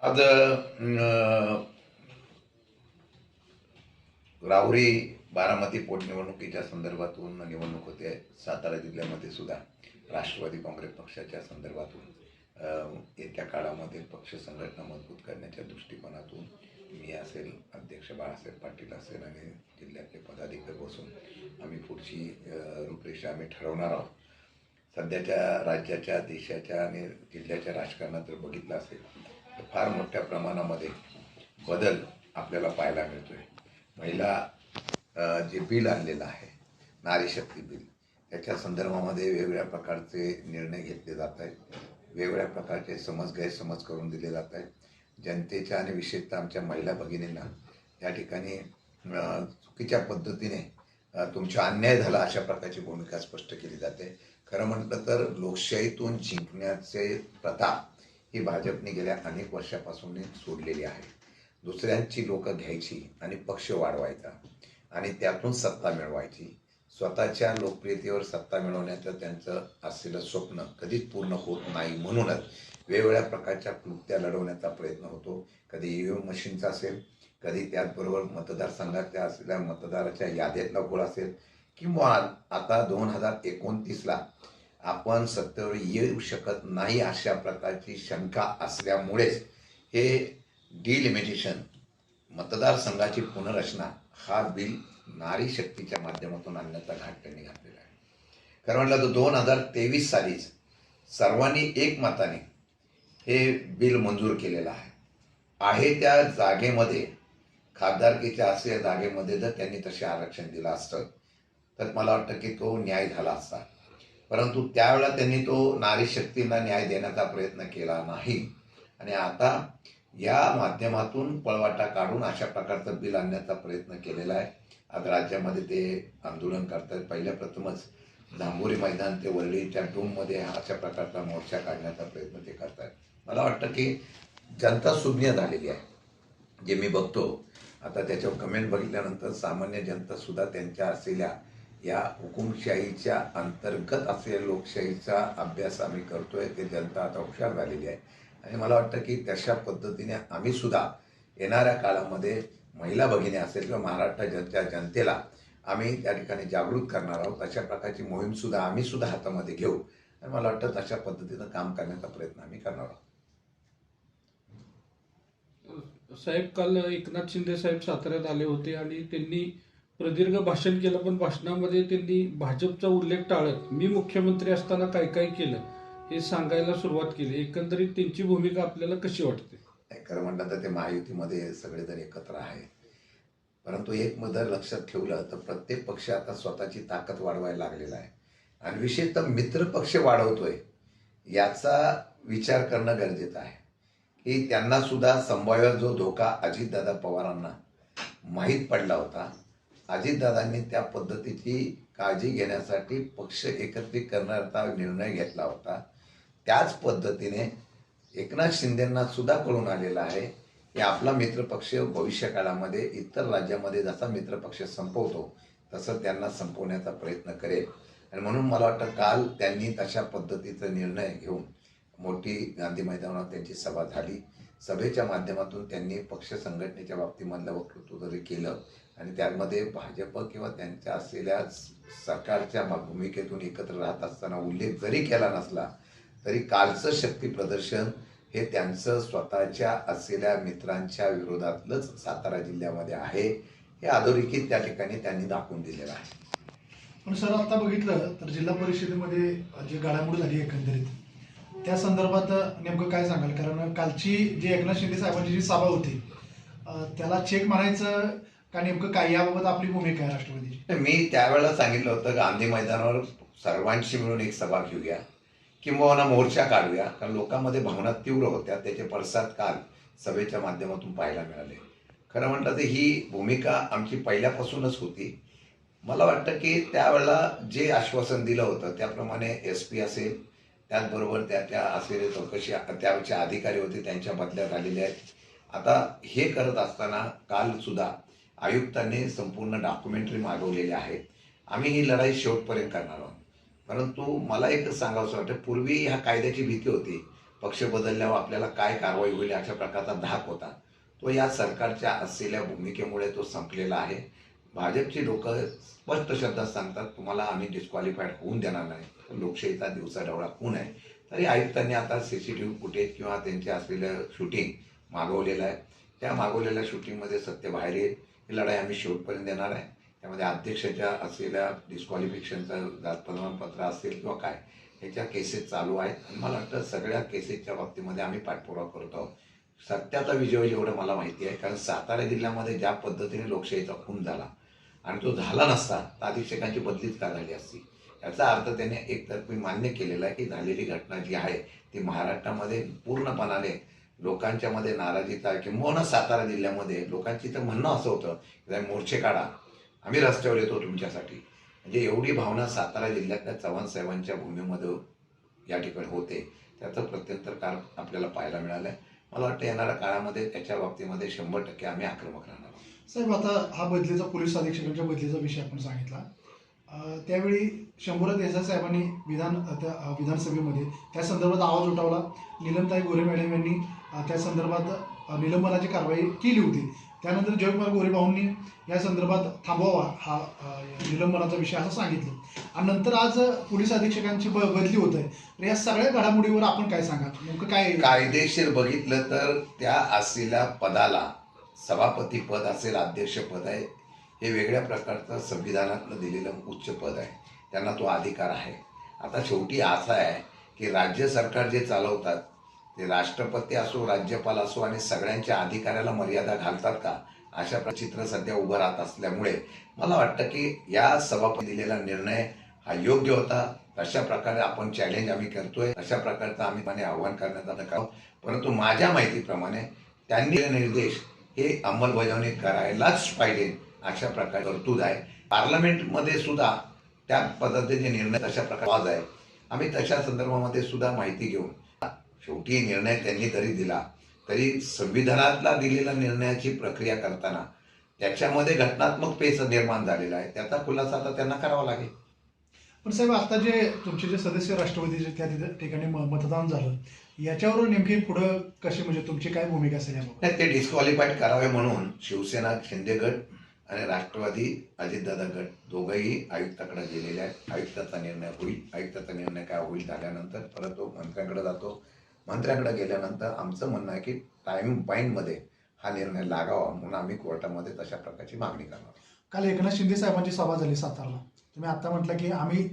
आज राहुरी बारामती पोटनिवडणुकीच्या संदर्भातून निवडणूक होते. सातारा जिल्ह्यामध्ये सुद्धा राष्ट्रवादी काँग्रेस पक्षाच्या संदर्भातून येत्या काळामध्ये पक्ष संघटना मजबूत करण्याच्या दृष्टिकोनातून मी असेल, अध्यक्ष बाळासाहेब पाटील असेल आणि जिल्ह्यातले पदाधिकारी बसून आम्ही पुढची रूपरेषा आम्ही ठरवणार आहोत. सध्याच्या राज्याच्या, देशाच्या आणि जिल्ह्याच्या राजकारणात जर बघितलं असेल तर फार मोठ्या प्रमाणामध्ये बदल आपल्याला पाहायला मिळतोय. महिला जे बिल आणलेलं आहे, नारी शक्ती बिल, त्याच्या संदर्भामध्ये वेगवेगळ्या प्रकारचे निर्णय घेतले जात आहेत. वेगवेगळ्या प्रकारचे गैरसमज करून दिले जात आहेत. जनतेच्या आणि विशेषतः आमच्या महिला भगिनींना या ठिकाणी चुकीच्या पद्धतीने तुमचा अन्याय झाला अशा प्रकारची भूमिका स्पष्ट केली जाते. खरं म्हटलं तर लोकशाहीतून जिंकण्याचे प्रथा ही भाजपने गेल्या अनेक वर्षापासून सोडलेली आहे. दुसऱ्यांची लोकं घ्यायची आणि पक्ष वाढवायचा आणि त्यातून सत्ता मिळवायची. स्वतःच्या लोकप्रियतेवर सत्ता मिळवण्याचं त्यांचं असलेलं स्वप्न कधीच पूर्ण होत नाही. म्हणूनच वेगवेगळ्या प्रकारच्या क्लुप्त्या लढवण्याचा प्रयत्न होतो. कधी ईव्हीएम मशीनचा असेल, कधी त्याचबरोबर मतदारसंघातल्या असलेल्या मतदाराच्या याद्यातला घोळ असेल, किंवा आता 2029ला आपण सत्तेवर येऊ शकत नाही अशा प्रकारची शंका असल्यामुळेच हे डिलिमिटेशन, मतदारसंघाची पुनर्रचना हा बिल नारी शक्तीच्या माध्यमातून आणण्याचा घाट त्यांनी घातलेला आहे. खरं म्हटलं तर 2023 सालीच सर्वांनी एकमताने हे बिल मंजूर केलेलं आहे. त्या जागेमध्ये, खासदारकीच्या असलेल्या जागेमध्ये जर त्यांनी तसे आरक्षण दिलं असतं तर मला वाटतं की तो न्याय झाला असता. परंतु त्यावेळेला त्यांनी तो नारी शक्तीला न्याय देण्याचा प्रयत्न केला नाही आणि आता या माध्यमातून पळवाटा काढून अशा प्रकारचं बिल आणण्याचा प्रयत्न केलेला आहे. आज राज्यामध्ये ते आंदोलन करतात. पहिल्या प्रथमच जांभोरी मैदान ते वरळीच्या डूममध्ये अशा प्रकारचा मोर्चा काढण्याचा प्रयत्न ते करतात. मला वाटतं की जनता सुज्ञ झालेली आहे. जे मी बघतो आता त्याच्यावर कमेंट बघितल्यानंतर सामान्य जनतासुद्धा त्यांच्या असलेल्या या हुकुमशाहीच्या अंतर्गत असलेल्या लोकशाहीचा अभ्यास आम्ही करतोय. ते जनता आता हुशार झालेली आहे आणि मला वाटतं की तशा पद्धतीने आम्ही सुद्धा येणाऱ्या काळामध्ये महिला भगिनी असेल किंवा महाराष्ट्राच्या जनतेला आम्ही त्या ठिकाणी जागृत करणार आहोत. अशा प्रकारची मोहीमसुद्धा आम्ही सुद्धा हातामध्ये घेऊ आणि मला वाटतं तशा पद्धतीनं काम करण्याचा प्रयत्न आम्ही करणार आहोत. साहेब, काल एकनाथ शिंदे साहेब साताऱ्यात आले होते आणि त्यांनी प्रदीर्घ भाषण केलं, पण भाषणामध्ये त्यांनी भाजपचा उल्लेख टाळत मी मुख्यमंत्री असताना काय काय केलं हे सांगायला सुरुवात केली. एकंदरीत त्यांची भूमिका आपल्याला कशी वाटते? खरं म्हटलं तर ते महायुतीमध्ये सगळेजण एकत्र आहे. परंतु एक जर लक्षात ठेवलं तर प्रत्येक पक्ष आता स्वतःची ताकद वाढवायला लागलेला आहे आणि विशेषतः मित्र पक्ष वाढवतोय याचा विचार करणं गरजेचं आहे की त्यांना सुद्धा संभाव्य जो धोका अजितदादा पवारांना माहीत पडला होता, अजितदादांनी त्या पद्धतीची काळजी घेण्यासाठी पक्ष एकत्रित करण्याचा निर्णय घेतला होता. त्याच पद्धतीने एकनाथ शिंदेंना सुद्धा कळून आलेलं आहे की आपला मित्रपक्ष भविष्य काळामध्ये इतर राज्यामध्ये जसा मित्रपक्ष संपवतो तसं त्यांना संपवण्याचा प्रयत्न करेल. आणि म्हणून मला वाटतं काल त्यांनी तशा पद्धतीचा निर्णय घेऊन मोठी गांधी मैदानावर त्यांची सभा झाली. सभेच्या माध्यमातून त्यांनी पक्ष संघटनेच्या बाबतीमधलं वक्तृत्व जरी केलं आणि त्यामध्ये भाजप किंवा त्यांच्या असलेल्या सरकारच्या भूमिकेतून एकत्र राहत असताना उल्लेख जरी केला नसला तरी कालचं शक्ती प्रदर्शन हे त्यांचं स्वतःच्या असलेल्या मित्रांच्या विरोधातलंच सातारा जिल्ह्यामध्ये आहे हे अधोरेखित त्या ठिकाणी त्यांनी दाखवून दिलेलं आहे. पण सर, आता बघितलं तर जिल्हा परिषदेमध्ये जी घडामोड झाली एकंदरीत त्या संदर्भात नेमकं काय सांगाल? कारण कालची जी एकनाथ शिंदे साहेबांची जी सभा होती त्याला चेक मारायचं का नेमकं काय, याबाबत आपली भूमिका आहे राष्ट्रवादीची? मी त्यावेळेला सांगितलं होतं गांधी मैदानावर सर्वांशी मिळून एक सभा घेऊया किंवा मोर्चा काढूया, कारण लोकांमध्ये भावना तीव्र होत्या. त्याचे पडसाद काल सभेच्या माध्यमातून पाहायला मिळाले. खरं म्हटलं तर ही भूमिका आमची पहिल्यापासूनच होती. मला वाटतं की त्यावेळेला जे आश्वासन दिलं होतं त्याप्रमाणे SP असेल, त्याचबरोबर त्या असलेले चौकशी त्याचे अधिकारी होते त्यांच्या बदल्या झालेल्या आहेत. आता हे करत असताना काल सुद्धा आयुक्तांनी संपूर्ण डॉक्युमेंटरी मागवलेली आहे. आम्ही ही लढाई शेवटपर्यंत करणार आहोत. परंतु मला एक सांगावंसं वाटतं, पूर्वी ह्या कायद्याची भीती होती, पक्ष बदलल्यावर आपल्याला काय कारवाई होईल अशा प्रकारचा धाक होता. तो या सरकारच्या असलेल्या भूमिकेमुळे तो संपलेला आहे. भाजपची लोक स्पष्ट शब्दात सांगतात, तुम्हाला आम्ही डिस्क्वालिफाईड होऊन देणार नाही. लोकशाहीचा दिवसाढवळा खून आहे. तरी आयुक्तांनी आता CCTV फुटेज किंवा त्यांचे असलेलं शूटिंग मागवलेलं आहे. त्या मागवलेल्या शूटिंगमध्ये सत्य बाहेर येईल. ही लढाई आम्ही शेवटपर्यंत देणार आहे. त्यामध्ये अध्यक्षाच्या असलेल्या डिस्क्वालिफिकेशनचं जात प्रमाणपत्र असेल किंवा काय, ह्याच्या केसेस चालू आहेत. आणि मला वाटतं सगळ्या केसेसच्या बाबतीमध्ये आम्ही पाठपुरावा करतो आहोत. सत्याचा विजय होईल एवढं मला माहिती आहे. कारण सातारा जिल्ह्यामध्ये ज्या पद्धतीने लोकशाहीचा खून झाला आणि तो झाला नसता तर अधीक्षकांची बदलीच का झाली असती. याचा अर्थ त्याने एकतर्फी मान्य केलेला आहे की झालेली घटना जी आहे ती महाराष्ट्रामध्ये पूर्णपणाने लोकांच्या मध्ये नाराजीचा आहे. किंबहुना सातारा जिल्ह्यामध्ये लोकांची तर म्हणणं असं होतं की मोर्चे काढा, आम्ही रस्त्यावर येतो तुमच्यासाठी. म्हणजे एवढी भावना सातारा जिल्ह्यातल्या चव्हाण साहेबांच्या भूमीमध्ये या ठिकाणी होते. त्याचं प्रत्यंतर कारण आपल्याला पाहायला मिळालं आहे. मला वाटतं येणाऱ्या काळामध्ये त्याच्या बाबतीमध्ये 100% आम्ही आक्रमक राहणार आहोत. साहेब, आता हा बदलीचा पोलीस अधीक्षकांच्या बदलीचा विषय आपण सांगितला. त्यावेळी शंभूराज देसाई साहेबांनी विधानसभेमध्ये त्या संदर्भात आवाज उठवला. नीलमताई गोरे मॅडम यांनी त्या संदर्भात निलंबनाची कारवाई केली होती. त्यानंतर जयकुमार गोरे भाऊंनी या संदर्भात थांबवावा हा निलंबनाचा विषय असं सांगितलं. आणि नंतर आज पोलीस अधीक्षकांची बदली होत आहे. तर या सगळ्या घडामोडीवर आपण काय सांगा, नेमकं काय कायदेशीर बघितलं तर त्या असलेल्या पदाला सभापती पद असेल, अध्यक्ष पद आहे, हे वेगळ्या प्रकारचं संविधानातलं दिलेलं उच्च पद आहे. त्यांना तो अधिकार आहे. आता शेवटी असा आहे की राज्य सरकार जे चालवतात ते राष्ट्रपती असो, राज्यपाल असो आणि सगळ्यांच्या अधिकाराला मर्यादा घालतात का, अशा चित्र सध्या उभं राहत असल्यामुळे मला वाटतं की या सभापती दिलेला निर्णय हा योग्य होता. तशा प्रकारे आपण चॅलेंज आम्ही करतोय. अशा प्रकारचं आम्ही आव्हान करण्याचा काम. परंतु माझ्या माहितीप्रमाणे त्यांनी निर्देश हे अंमलबजावणी करायलाच पाहिजे अशा प्रकारे तरतूद आहे. पार्लमेंटमध्ये सुद्धा त्या पद्धतीचे निर्णय तशा प्रकारे आवाज आहे. आम्ही तशा संदर्भामध्ये सुद्धा माहिती घेऊन शेवटी निर्णय त्यांनी जरी दिला तरी संविधानातला दिलेला निर्णयाची प्रक्रिया करताना त्याच्यामध्ये घटनात्मक पेच निर्माण झालेला आहे. त्याचा खुलासा आता त्यांना करावा लागेल. पण साहेब, आता जे तुमचे जे सदस्य राष्ट्रवादीचे त्या ठिकाणी मतदान झालं, याच्यावर नेमकी पुढं कशी, म्हणजे तुमची काय भूमिका असेल याबाबत? नाही, ते डिस्क्वालिफाईड करावे म्हणून शिवसेना शिंदे गट आणि राष्ट्रवादी अजितदादा गट दोघंही आयुक्ताकडे गेलेले आहेत. आयुक्ताचा निर्णय होईल. आयुक्ताचा निर्णय काय होईल झाल्यानंतर परत तो मंत्र्यांकडे जातो. मंत्र्यांकडे गेल्यानंतर आमचं म्हणणं आहे की टाइम बाइंडमध्ये हा निर्णय लागावा म्हणून आम्ही कोर्टामध्ये तशा प्रकारची मागणी करणार. काल एकनाथ शिंदे साहेबांची सभा झाली सातारला. तुम्ही आता म्हटलं की आम्ही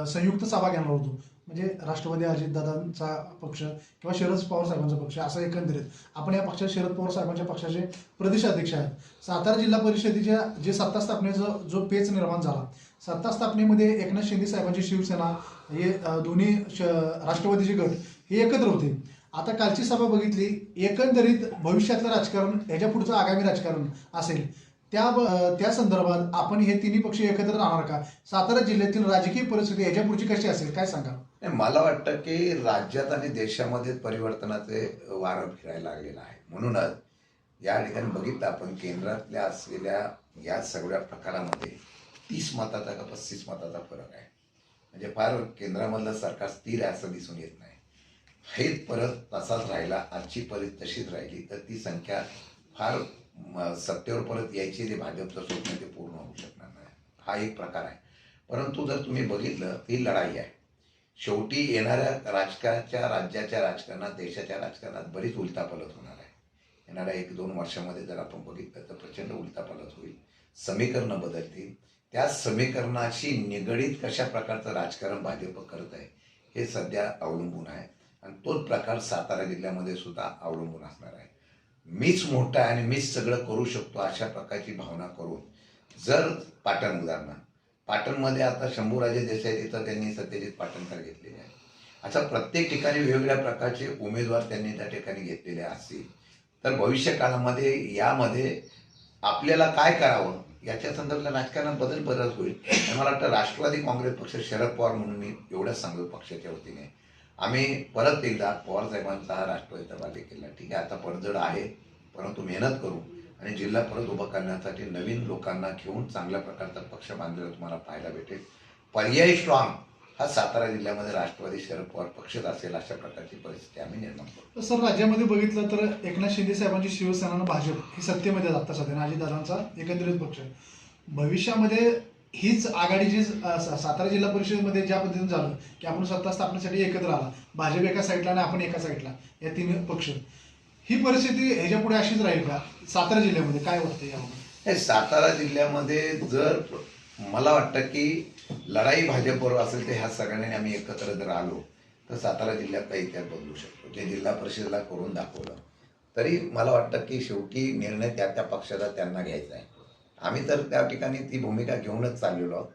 संयुक्त सभा घेणार होतो, म्हणजे राष्ट्रवादी अजितदादांचा पक्ष किंवा शरद पवार साहेबांचा पक्ष असं एकंदरीत. आपण या पक्षात शरद पवार साहेबांच्या पक्षाचे प्रदेशाध्यक्ष आहेत. सातारा जिल्हा परिषदेच्या जे सत्ता स्थापनेचा जो पेच निर्माण झाला, सत्ता स्थापनेमध्ये एकनाथ शिंदे साहेबांची शिवसेना हे दोन्ही राष्ट्रवादीचे गट हे एकत्र होते. आता कालची सभा बघितली, एकंदरीत भविष्यातलं राजकारण, ह्याच्या पुढचं आगामी राजकारण असेल त्या संदर्भात आपण हे तिन्ही पक्ष एकत्र राहणार का? सातारा जिल्ह्यातील राजकीय परिस्थिती ह्याच्या पुढची कशी असेल, काय सांगा? मला वाटतं की राज्यात आणि देशामध्ये परिवर्तनाचे वारं फिरायला लागलेलं आहे. म्हणूनच या ठिकाणी बघितलं आपण केंद्रातल्या असलेल्या या सगळ्या प्रकारामध्ये 30 मताचा का 35 मताचा फरक आहे. म्हणजे फार केंद्रामधलं सरकार स्थिर आहे असं दिसून येत नाही. हेच परत तसाच राहिला, आजची परिस्थिती तशीच राहिली तर ती संख्या फार सत्तेवर परत यायची ते भाजपचं स्वप्न ते पूर्ण होऊ शकणार नाही. हा एक प्रकार आहे. परंतु जर तुम्ही बघितलं ही लढाई आहे. शेवटी येणाऱ्या राजकारणाच्या, राज्याच्या राजकारणात, देशाच्या राजकारणात बरीच उलटापलट होणार आहे. येणाऱ्या 1-2 वर्षामध्ये जर आपण बघितलं तर प्रचंड उलटापलट होईल. समीकरणं बदलतील. त्या समीकरणाशी निगडीत कशा प्रकारचं राजकारण भाजप करत आहे हे सध्या अवलंबून आहे. आणि तोच प्रकार सातारा जिल्ह्यामध्ये सुद्धा अवलंबून असणार आहे. मीच मोठा आहे आणि मीच सगळं करू शकतो अशा प्रकारची भावना करून जर पाटण, उदाहरण पाटणमध्ये आता शंभूराजे देसाई तिथं त्यांनी सत्यजित पाटणकर घेतलेले आहे. अशा प्रत्येक ठिकाणी वेगवेगळ्या प्रकारचे उमेदवार त्यांनी त्या ठिकाणी घेतलेले असतील तर भविष्य काळामध्ये यामध्ये आपल्याला काय करावं याच्या संदर्भात राजकारणात बदल होईल. मला वाटतं राष्ट्रवादी काँग्रेस पक्ष, शरद पवार म्हणून मी एवढंच सांगतो पक्षाच्या वतीने, आम्ही परत एकदा पवार साहेबांचा हा राष्ट्रवादीचा बालेकिल्ला, ठीक आहे आता पडझड आहे परंतु मेहनत करू आणि जिल्हा परत उभा करण्यासाठी नवीन लोकांना घेऊन चांगल्या प्रकारचा पक्ष बांधलेला तुम्हाला पाहायला भेटेल. पर्यायी स्ट्रॉंग हा सातारा जिल्ह्यामध्ये राष्ट्रवादी शरद पवार पक्षच असेल अशा प्रकारची परिस्थिती आम्ही निर्माण करतो. तर सर, राज्यामध्ये बघितलं तर एकनाथ शिंदे साहेबांची शिवसेना आणि भाजप ही सत्तेमध्ये जातात सध्या, अजितदादांचा एकंदरीत पक्ष. भविष्यामध्ये हीच आघाडी जी सातारा जिल्हा परिषदेमध्ये ज्या पद्धतीने झालं की आपण सत्ता स्थापनेसाठी एकत्र आला, भाजप एका साईडला आणि आपण एका साईडला, या तीन पक्ष, ही परिस्थिती ह्याच्या पुढे अशीच राहील का सातारा जिल्ह्यामध्ये? काय वाटतं यामध्ये? हे सातारा जिल्ह्यामध्ये जर मला वाटतं की लढाई भाजपबरोबर असेल तर ह्या सगळ्यांनी आम्ही एकत्र जर आलो तर सातारा जिल्ह्यातला इतिहास बदलू शकतो. जे जिल्हा परिषदेला करून दाखवलं तरी मला वाटतं की शेवटी निर्णय त्या त्या पक्षाचा त्यांना घ्यायचा आहे. आम्ही तर त्या ठिकाणी ती भूमिका घेऊनच चाललेलो आहोत.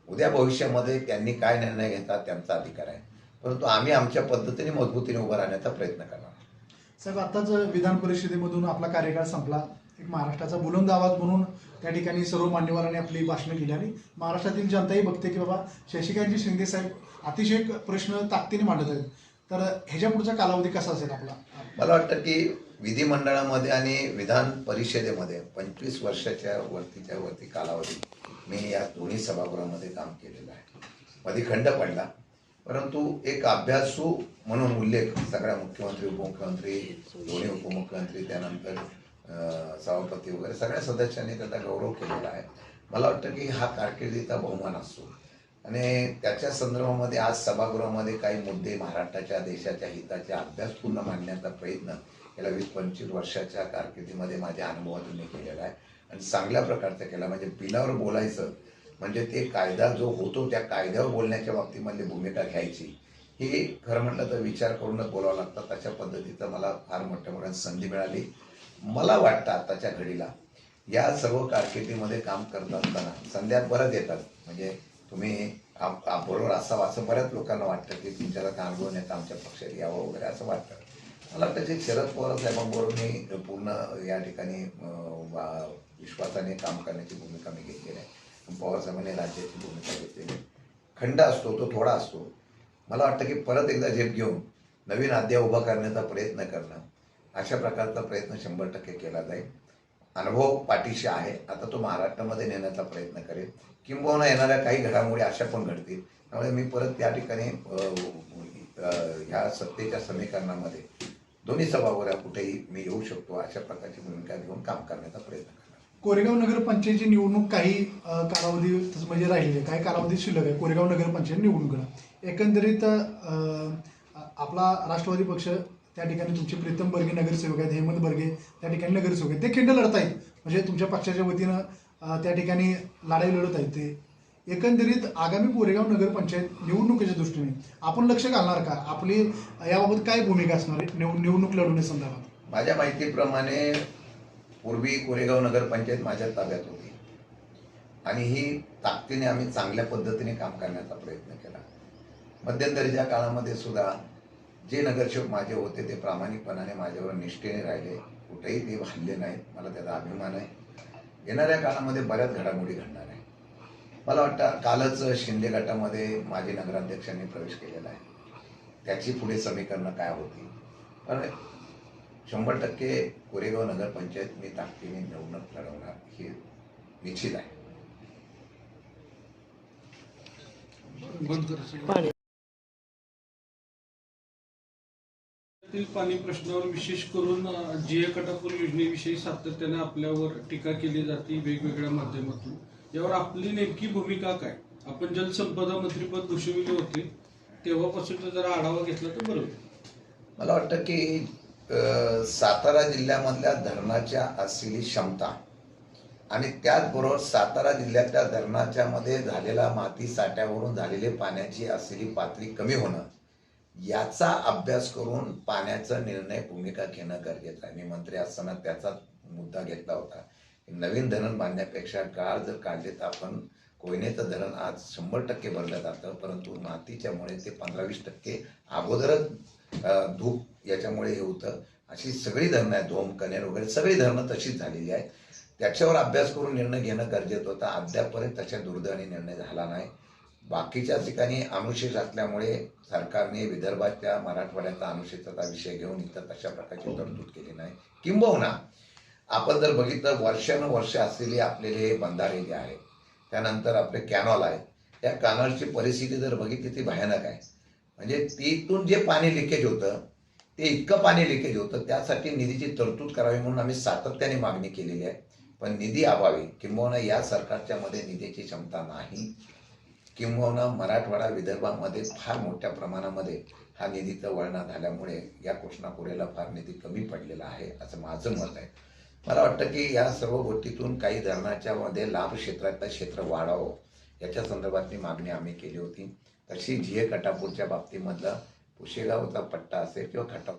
उद्या भविष्यामध्ये त्यांनी काय निर्णय घेतात त्यांचा अधिकार आहे, परंतु आम्ही आमच्या पद्धतीने मजबूतीने उभं राहण्याचा प्रयत्न करणार. साहेब, आताच विधान परिषदेमधून आपला कार्यकाळ संपला. एक महाराष्ट्राचा बुलंद आवाज म्हणून त्या ठिकाणी सर्व मान्यवरांनी आपली भाषणं केली आणि महाराष्ट्रातील जनताही बघते की बाबा शशिकांतजी शिंदे साहेब अतिशय प्रश्न ताकदीने मांडत आहेत. तर ह्याच्या पुढचा कालावधी कसा असेल आपला? मला वाटतं की विधिमंडळामध्ये आणि विधान परिषदेमध्ये 25 वर्षाच्या वरती कालावधी मी या दोन्ही सभागृहामध्ये काम केलेलं आहे. मध्ये खंड पडला, परंतु एक अभ्यासू म्हणून उल्लेख सगळ्या मुख्यमंत्री, उपमुख्यमंत्री, दोन्ही उपमुख्यमंत्री, त्यानंतर सभापती वगैरे सगळ्या सदस्यांनी त्याचा गौरव केलेला आहे. मला वाटतं की हा कारकिर्दीचा बहुमान असतो आणि त्याच्या संदर्भामध्ये आज सभागृहामध्ये काही मुद्दे महाराष्ट्राच्या देशाच्या हिताचे अभ्यासपूर्ण मांडण्याचा प्रयत्न गेल्या 20-25 वर्षाच्या कारकिर्दीमध्ये माझ्या अनुभवातून मी केलेला आहे आणि चांगल्या प्रकारचा केला. म्हणजे बिलावर बोलायचं म्हणजे ते कायदा जो होतो त्या कायद्यावर बोलण्याच्या बाबतीमधली भूमिका घ्यायची, ही खरं म्हटलं तर विचार करूनच बोलावं लागतं. तशा पद्धतीचं मला फार मोठ्या मोठ्या संधी मिळाली. मला वाटतं आताच्या घडीला या सर्व कारकिर्दीमध्ये काम करत असताना संध्या परत येतात. म्हणजे तुम्ही बरोबर असावं असं बऱ्याच लोकांना वाटतं की तुमच्याला का अनुभव नाही तर आमच्या पक्षात यावं वगैरे असं वाटतं. मला वाटतं की शरद पवार साहेबांबरोबर मी पूर्ण या ठिकाणी विश्वासाने काम करण्याची भूमिका मी घेतलेली आहे. पवार साहेबांनी राज्याची भूमिका घेतलेली आहे. खंड असतो तो थोडा असतो. मला वाटतं की परत एकदा झेप घेऊन नवीन अध्याय उभा करण्याचा प्रयत्न करणं, अशा प्रकारचा प्रयत्न 100% केला जाईल. अनुभव पाठीशी आहे. आता तो महाराष्ट्रामध्ये नेण्याचा प्रयत्न करेल. किंबहुना येणाऱ्या काही घडामोडी अशा पण घडतील. त्यामुळे मी परत त्या ठिकाणी ह्या सत्तेच्या समीकरणामध्ये दोन्ही सभागृहात कुठेही मी येऊ शकतो अशा प्रकारची भूमिका घेऊन काम करण्याचा प्रयत्न करणार. कोरेगाव नगर पंचायतची निवडणूक काही कालावधी म्हणजे राहिलेली आहे, काही कालावधी शिल्लक आहे कोरेगाव नगर पंचायत निवडणुकीला. एकंदरीत आपला राष्ट्रवादी पक्ष त्या ठिकाणी तुमचे प्रीतम बर्गे नगरसेवक आहेत, हेमंत बर्गे त्या ठिकाणी नगरसेवक आहेत, ते खिंड लढत आहेत. म्हणजे तुमच्या पक्षाच्या वतीनं त्या ठिकाणी लढाई लढत आहेत. ते एकंदरीत आगामी कोरेगाव नगर पंचायत निवडणुकीच्या दृष्टीने आपण लक्ष घालणार का? आपली याबाबत काय भूमिका असणार आहे निवडणूक लढवण्यासंदर्भात? माझ्या माहितीप्रमाणे पूर्वी कोरेगाव नगर पंचायत माझ्या ताब्यात होती आणि ही ताकदीने आम्ही चांगल्या पद्धतीने काम करण्याचा प्रयत्न केला. मध्यंतरीच्या काळामध्ये सुद्धा जे नगरसेवक माझे होते ते प्रामाणिकपणाने माझ्यावर निष्ठेने राहिले, कुठेही ते भांडले नाहीत. मला त्याचा अभिमान आहे. येणाऱ्या काळामध्ये बऱ्याच घडामोडी घडणार आहे. मला वाटतं कालच शिंदे गटामध्ये माजी नगराध्यक्षांनी प्रवेश केलेला आहे. त्याची पुढे समीकरणं काय होती, पण 100% कोरेगाव नगर पंचायत मी ताकदीने निवडणूक लढवणार हे निश्चित आहे. पाणी प्रश्नावर विशेष करून जीए कटापूर योजनेविषयी सातत्याने आपल्यावर टीका केली जाते वेगवेगळ्या माध्यमातून. यावर आपली नेमकी भूमिका काय? आपण जलसंपदा मंत्रीपद भूषविले होते तेव्हापासून जरा आढावा घेतला तर बरं. मला वाटतं की सातारा जिल्ह्यामधल्या धरणाच्या असलेली क्षमता आणि त्याचबरोबर सातारा जिल्ह्यातल्या धरणाच्या मध्ये झालेला माती साठ्यावरून झालेले पाण्याची असलेली पातळी कमी होणं, याचा अभ्यास करून पाण्याचा निर्णय भूमिका घेणं गरजेचं आहे. मी मंत्री असताना त्याचाच मुद्दा घेतला होता. नवीन धरण बांधण्यापेक्षा गाळ जर काढले तर आपण कोयनेचं धरण आज 100% भरलं जातं, परंतु मातीच्यामुळे ते 15-20% अगोदरच धूप याच्यामुळे हे होतं. अशी सगळी धरणं आहेत, धोम, कनेर वगैरे सगळी धरणं तशीच झालेली आहेत. त्याच्यावर अभ्यास करून निर्णय घेणं गरजेचं होतं. अद्यापपर्यंत तशा दुर्दैवाने निर्णय झाला नाही. बाकीच्या ठिकाणी अनुशेष असल्यामुळे सरकारने विदर्भाच्या मराठवाड्याचा अनुशेषाचा विषय घेऊन इथं तशा प्रकारची तरतूद केली नाही. किंबहुना आपण जर बघितलं वर्षानुवर्ष असलेले आपलेले बंधारे जे आहेत, त्यानंतर आपले कॅनॉल आहेत, त्या कान्हाडची परिस्थिती जर बघितली ती भयानक आहे. म्हणजे तिथून जे पाणी लिकेज होतं ते इतकं पाणी लिकेज होतं, त्यासाठी निधीची तरतूद करावी म्हणून आम्ही सातत्याने मागणी केलेली आहे. पण निधी अभावी किंबहुना या सरकारच्या मध्ये निधीची क्षमता नाही, किंबहुना मराठवाडा विदर्भामध्ये फार मोठ्या प्रमाणामध्ये हा निधीचं वळणा झाल्यामुळे या कृष्णापुरेला फार निधी कमी पडलेला आहे असं माझं मत आहे. मला वाटतं की या सर्व गोष्टीतून काही धरणाच्या मध्ये लाभ क्षेत्रातलं क्षेत्र वाढावं याच्या संदर्भातली मागणी आम्ही केली होती. तशी झिये कटापूरच्या बाबतीमधला पुशेगावचा पट्टा असेल किंवा खटा